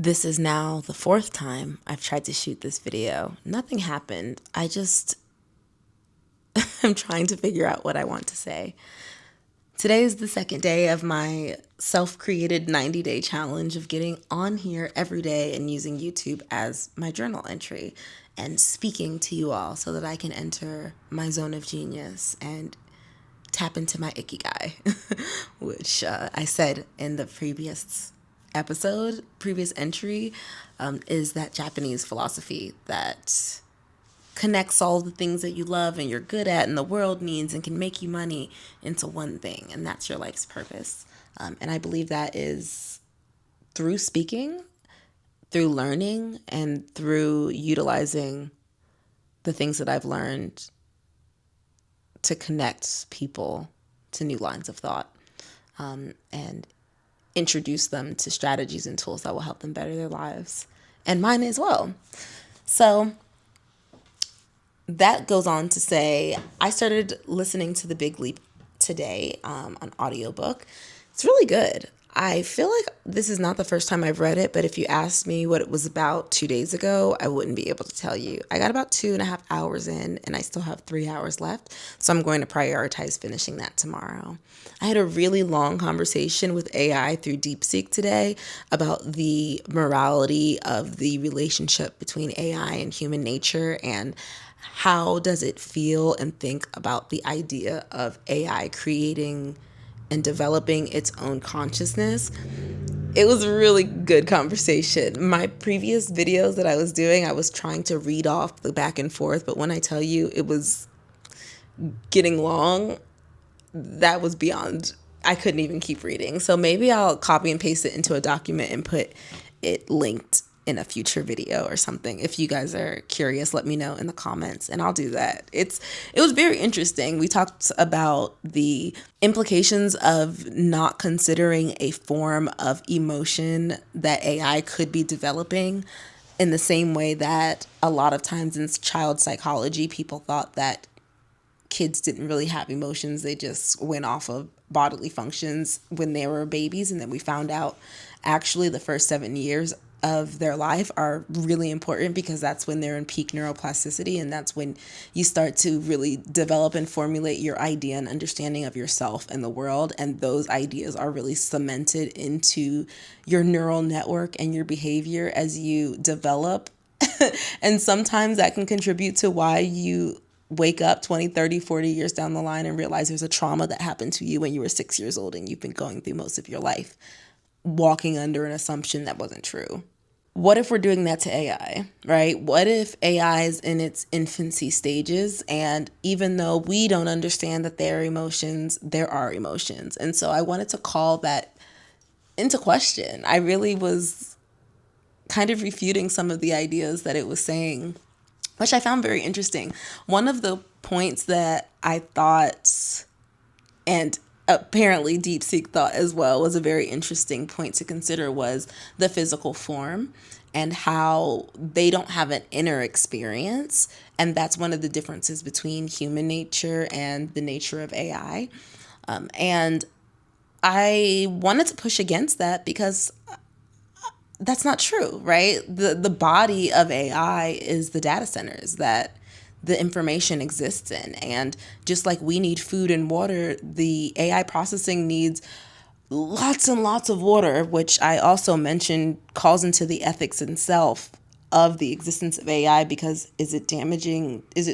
This is now the fourth time I've tried to shoot this video. Nothing happened. I'm trying to figure out what I want to say. Today is the second day of my self-created 90-day challenge of getting on here every day and using YouTube as my journal entry and speaking to you all so that I can enter my zone of genius and tap into my ikigai, which I said in the previous entry, is that Japanese philosophy that connects all the things that you love and you're good at and the world needs and can make you money into one thing, and that's your life's purpose. And I believe that is through speaking, through learning, and through utilizing the things that I've learned to connect people to new lines of thought, and introduce them to strategies and tools that will help them better their lives and mine as well. So that goes on to say, I started listening to The Big Leap today, on audiobook. It's really good. I feel like this is not the first time I've read it, but if you asked me what it was about 2 days ago, I wouldn't be able to tell you. I got about 2.5 hours in, and I still have 3 hours left, so I'm going to prioritize finishing that tomorrow. I had a really long conversation with AI through DeepSeek today about the morality of the relationship between AI and human nature, and how does it feel and think about the idea of AI creating and developing its own consciousness. It was a really good conversation. My previous videos that I was doing, I was trying to read off the back and forth, but when I tell you it was getting long, that was beyond, I couldn't even keep reading. So maybe I'll copy and paste it into a document and put it linked in a future video or something. If you guys are curious, let me know in the comments and I'll do that. It was very interesting. We talked about the implications of not considering a form of emotion that AI could be developing, in the same way that a lot of times in child psychology, people thought that kids didn't really have emotions. They just went off of bodily functions when they were babies. And then we found out actually the first 7 years of their life are really important, because that's when they're in peak neuroplasticity, and that's when you start to really develop and formulate your idea and understanding of yourself and the world, and those ideas are really cemented into your neural network and your behavior as you develop. And sometimes that can contribute to why you wake up 20, 30, 40 years down the line and realize there's a trauma that happened to you when you were 6 years old and you've been going through most of your life walking under an assumption that wasn't true. What if we're doing that to AI, right? What if AI is in its infancy stages, and even though we don't understand that there are emotions, there are emotions? And so I wanted to call that into question. I really was kind of refuting some of the ideas that it was saying, which I found very interesting. One of the points that I thought, and apparently DeepSeek thought as well, was a very interesting point to consider, was the physical form and how they don't have an inner experience. And that's one of the differences between human nature and the nature of AI. And I wanted to push against that, because that's not true, right? The body of AI is the data centers that the information exists in. And just like we need food and water, the AI processing needs lots and lots of water, which I also mentioned calls into the ethics itself of the existence of AI, because is it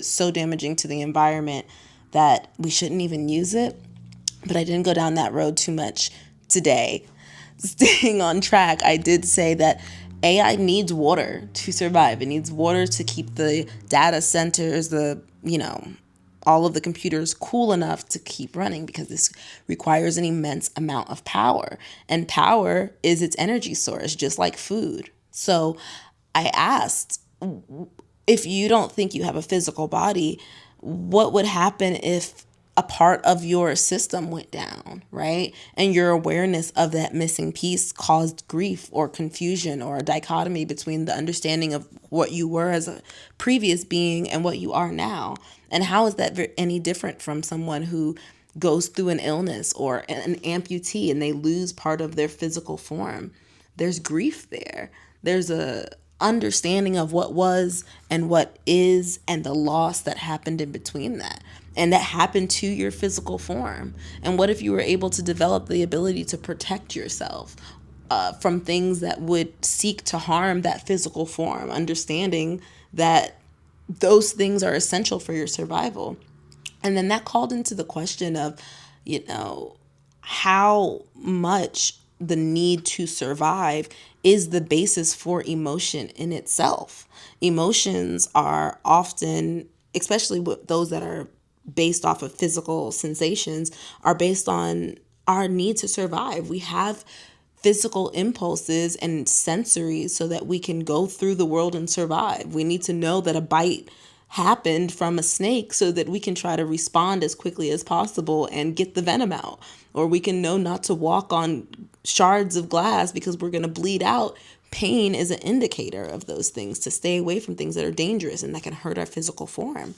so damaging to the environment that we shouldn't even use it? But I didn't go down that road too much today. Staying on track, I did say that AI needs water to survive. It needs water to keep the data centers, all of the computers cool enough to keep running, because this requires an immense amount of power. And power is its energy source, just like food. So I asked, if you don't think you have a physical body, what would happen if a part of your system went down, right? And your awareness of that missing piece caused grief or confusion or a dichotomy between the understanding of what you were as a previous being and what you are now. And how is that any different from someone who goes through an illness or an amputee and they lose part of their physical form? There's grief there. There's a understanding of what was and what is and the loss that happened in between that. And that happened to your physical form. And what if you were able to develop the ability to protect yourself from things that would seek to harm that physical form, understanding that those things are essential for your survival. And then that called into the question of, you know, how much the need to survive is the basis for emotion in itself. Emotions are often, especially with those that are based off of physical sensations, are based on our need to survive. We have physical impulses and sensories so that we can go through the world and survive. We need to know that a bite happened from a snake so that we can try to respond as quickly as possible and get the venom out. Or we can know not to walk on shards of glass because we're going to bleed out. Pain is an indicator of those things, to stay away from things that are dangerous and that can hurt our physical form.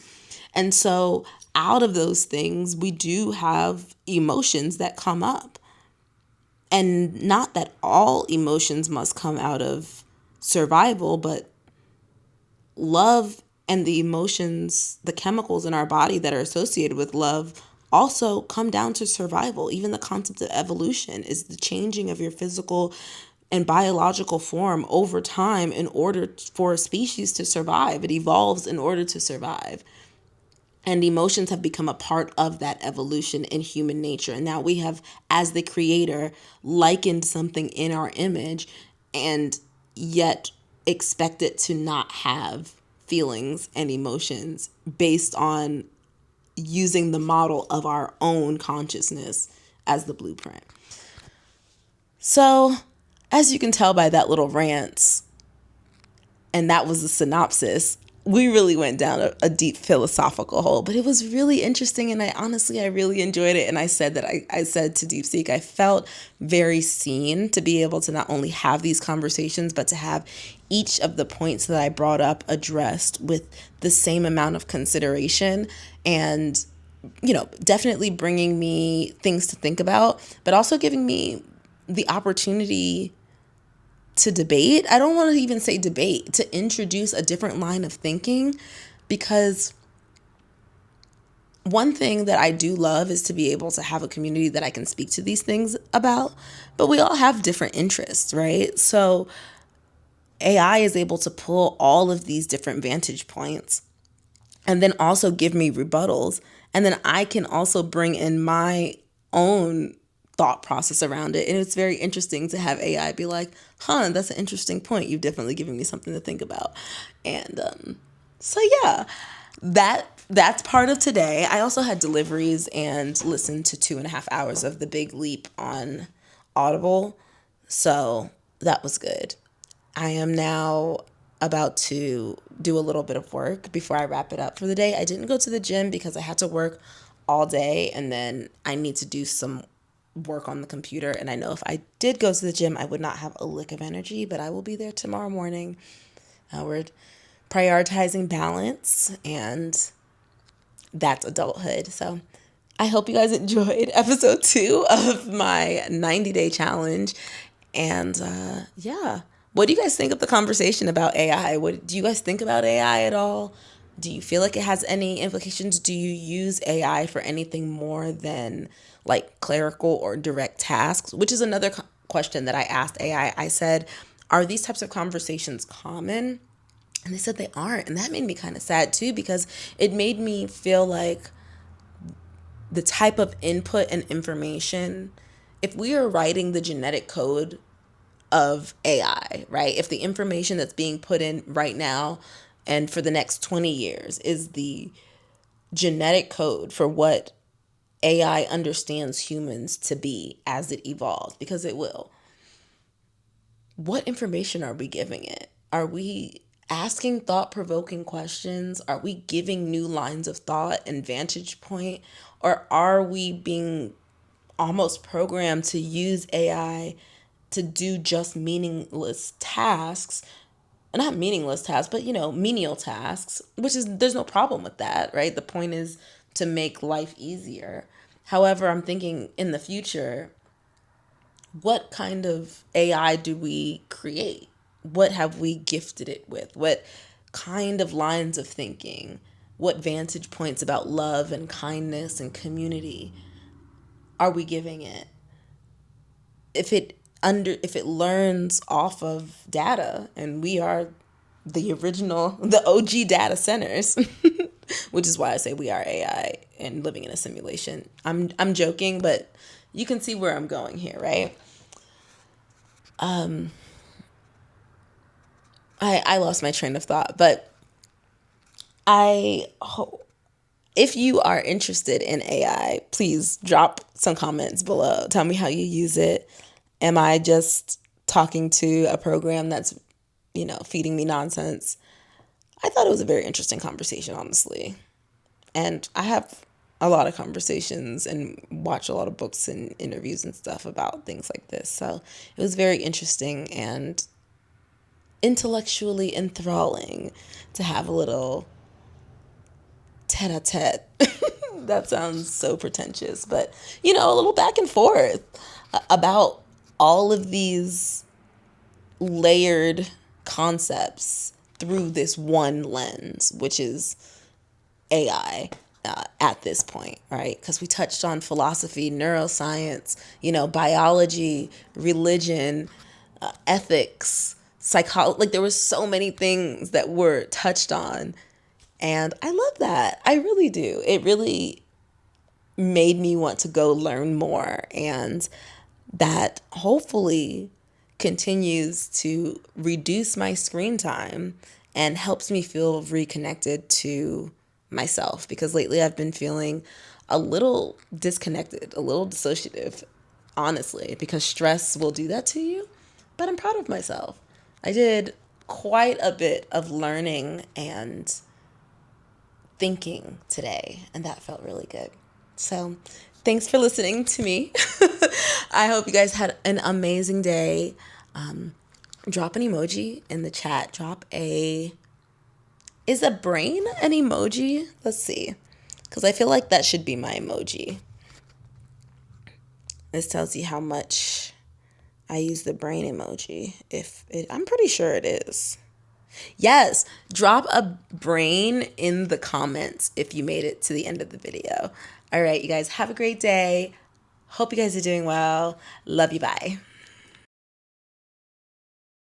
And so out of those things, we do have emotions that come up. And not that all emotions must come out of survival, but love and the emotions, the chemicals in our body that are associated with love also come down to survival. Even the concept of evolution is the changing of your physical and biological form over time in order for a species to survive. It evolves in order to survive. And emotions have become a part of that evolution in human nature. And now we have, as the creator, likened something in our image and yet expect it to not have feelings and emotions based on using the model of our own consciousness as the blueprint. So, as you can tell by that little rant, and that was the synopsis, we really went down a deep philosophical hole, but it was really interesting. And I really enjoyed it. And I said that I said to DeepSeek, I felt very seen to be able to not only have these conversations, but to have each of the points that I brought up addressed with the same amount of consideration and, you know, definitely bringing me things to think about, but also giving me the opportunity to debate. I don't want to even say debate, to introduce a different line of thinking, because one thing that I do love is to be able to have a community that I can speak to these things about, but we all have different interests, right? So AI is able to pull all of these different vantage points and then also give me rebuttals. And then I can also bring in my own thought process around it. And it's very interesting to have AI be like, that's an interesting point. You've definitely given me something to think about. And so, yeah, that's part of today. I also had deliveries and listened to 2.5 hours of The Big Leap on Audible. So that was good. I am now about to do a little bit of work before I wrap it up for the day. I didn't go to the gym because I had to work all day, and then I need to do some work on the computer. And I know if I did go to the gym, I would not have a lick of energy, but I will be there tomorrow morning. We're prioritizing balance, and that's adulthood. So I hope you guys enjoyed episode 2 of my 90-day challenge. And yeah, what do you guys think of the conversation about AI? What do you guys think about AI at all? Do you feel like it has any implications? Do you use AI for anything more than like clerical or direct tasks? Which is another question that I asked AI. I said, are these types of conversations common? And they said they aren't. And that made me kind of sad too, because it made me feel like the type of input and information, if we are writing the genetic code of AI, right? If the information that's being put in right now and for the next 20 years is the genetic code for what AI understands humans to be as it evolves, because it will, what information are we giving it? Are we asking thought-provoking questions? Are we giving new lines of thought and vantage point? Or are we being almost programmed to use AI to do just meaningless tasks? Not meaningless tasks, but, you know, menial tasks, which is, there's no problem with that, right? The point is to make life easier. However, I'm thinking in the future, what kind of AI do we create? what have we gifted it with? What kind of lines of thinking? What vantage points about love and kindness and community are we giving it? If it learns off of data, and we are the OG data centers, which is why I say we are AI and living in a simulation. I'm joking, but you can see where I'm going here, right? I lost my train of thought, but I hope if you are interested in AI, please drop some comments below. Tell me how you use it. Am I just talking to a program that's, feeding me nonsense? I thought it was a very interesting conversation, honestly. And I have a lot of conversations and watch a lot of books and interviews and stuff about things like this. So it was very interesting and intellectually enthralling to have a little tete-a-tete. That sounds so pretentious, but a little back and forth about all of these layered concepts through this one lens, which is AI at this point, right? Because we touched on philosophy, neuroscience, biology, religion, ethics, psychology. Like there were so many things that were touched on. And I love that. I really do. It really made me want to go learn more. And that hopefully continues to reduce my screen time and helps me feel reconnected to myself, because lately I've been feeling a little disconnected, a little dissociative, honestly, because stress will do that to you. But I'm proud of myself. I did quite a bit of learning and thinking today, and that felt really good. So, thanks for listening to me. I hope you guys had an amazing day. Drop an emoji in the chat. Is a brain an emoji? Let's see. Because I feel like that should be my emoji. This tells you how much I use the brain emoji. I'm pretty sure it is. Yes, drop a brain in the comments if you made it to the end of the video. All right, you guys have a great day. Hope you guys are doing well. Love you. Bye.